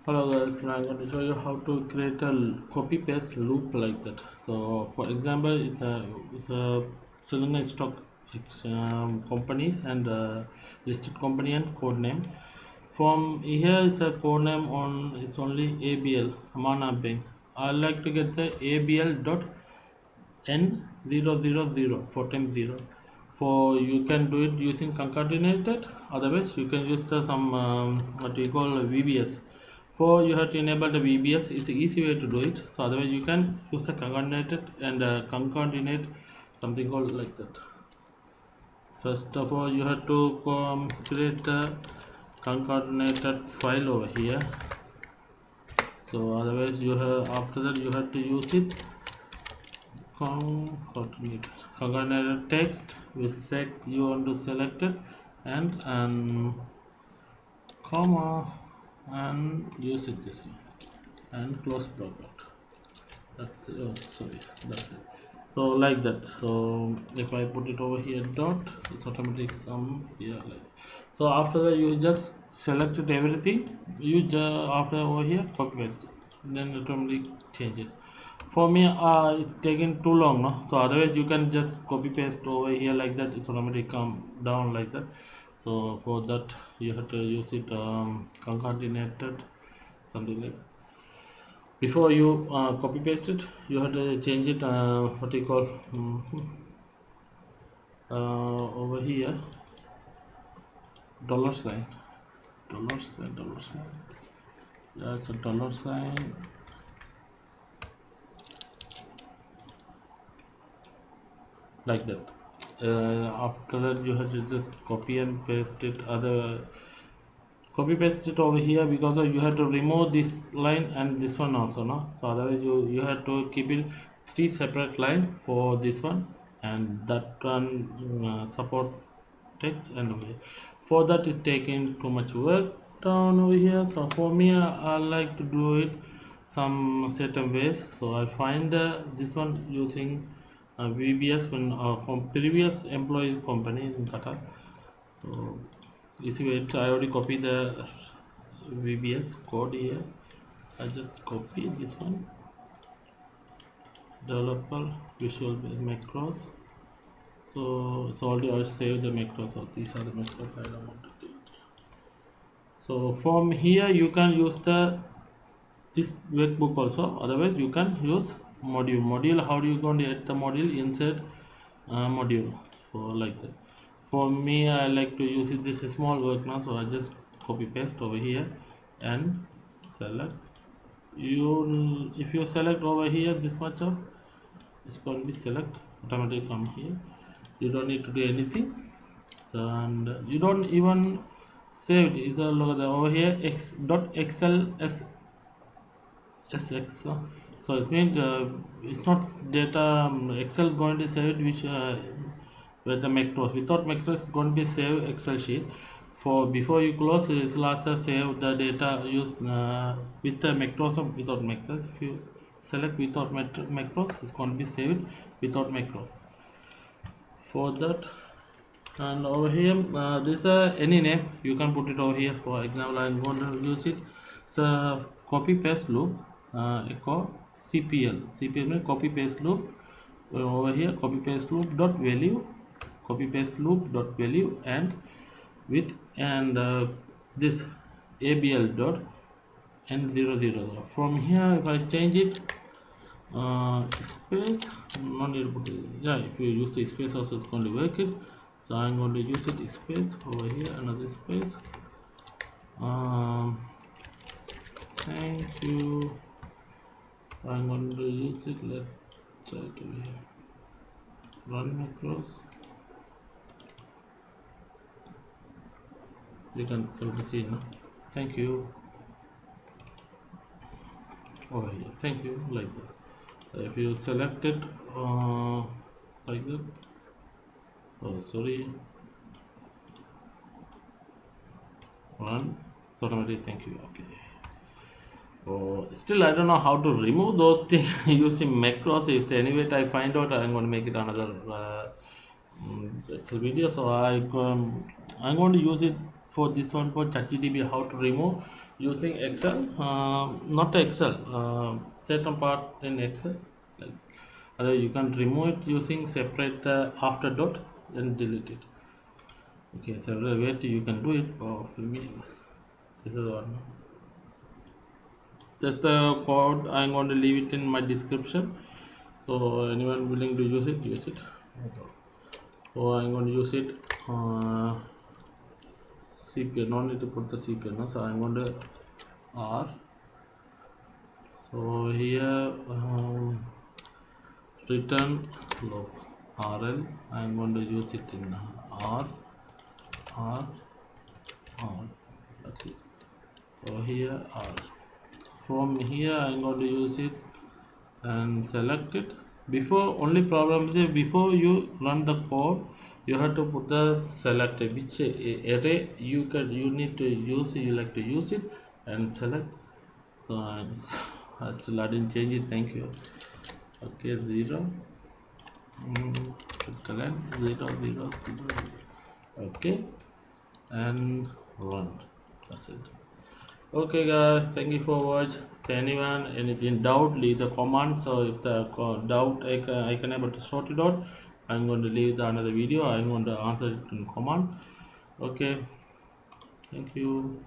Hello guys, I'm going to show you how to create a copy paste loop like that. So for example, it's a cylinder stock companies and listed company and code name. From here is a code name on it's only ABL Amana Bank. I like to get the ABL dot N000 4 times 0. For you can do it using concatenated, otherwise you can use the some what you call VBS. For you have to enable the VBS, it's an easy way to do it. So otherwise you can use the concatenated and concatenate something called like that. First of all, you have to create the concatenated file over here. So otherwise you have after that you have to use it concatenated text we set you want to select it and comma and use it this way and close bracket. That's it. Oh, sorry, that's it. So like that. So if I put it over here dot, it's automatically come here like. So after that you just selected everything, you just after over here copy paste it, then automatically change it. For me it's taking too long, no? So otherwise you can just copy paste over here like that, it's automatically come down like that. So for that you have to use it concatenated something like that. Before you copy paste it, you have to change it what you call over here dollar sign, dollar sign. That's a dollar sign like that. After that you have to just copy and paste it other copy paste it over here because you have to remove this line and this one also, no? So otherwise you have to keep it three separate line for this one and that one support text and over here. For that it's taking too much work down over here. So for me I like to do it some certain ways. So I find this one using VBS when from previous employee company in Qatar. So easy way to, I already copy the VBS code here. I just copy this one developer visual macros. So already I saved the macros. So these are the macros I don't want to do it. So from here you can use the this workbook also, otherwise you can use module. How do you going to add the module inside module? So like that. For me I like to use it, this is small work now, so I just copy paste over here and select. You if you select over here this much of it's going to be select automatically come here. You don't need to do anything. So and you don't even save it. It's all over here x.xl sx. So it means it's not data excel going to save it which with the macros. Without macros it's going to be save excel sheet. For before you close it's also save the data use with the macros or without macros. If you select without macros it's going to be saved without macros. For that and over here this any name you can put it over here. For example I'm going to use it. So copy paste loop echo cpl means copy paste loop. Over here copy paste loop dot value, copy paste loop dot value and with and this abl dot n00. From here if I change it space, no need to put it. Yeah, if you use the space also it's going to work it. So I'm going to use it space over here, another space. Thank you. I'm going to use it. Let's try to run macros. You can come to see now. Thank you. Over here. Thank you. Like that. If you select it like that. Oh, sorry. Run. Automatically. Thank you. Okay. Oh, still I don't know how to remove those things using macros. If anyway I find out, I'm going to make it another Excel video. So I'm going to use it for this one for ChatGPT how to remove using Excel, not Excel, certain part in Excel, like other you can remove it using separate after dot, then delete it. Okay, several way you can do it for VBS. This is one. Just the code I'm going to leave it in my description. So anyone willing to use it, use it. So I'm going to use it. CPL, no need to put the CPL. No? So I'm going to R. So here return log RL. I'm going to use it in R. R. R. That's it. So here R. From here I'm going to use it and select it. Before, only problem is before you run the code, you have to put the select which array you need to use, you like to use it, and select. So I still I didn't change it. Thank you. Okay, 0 colon 0 0 0. Okay, and run. That's it. Okay guys, thank you for watch. Anyone anything doubt, leave the comment. So if the doubt I can able to sort it out, I'm going to leave the another video. I'm going to answer it in comment. Okay, thank you.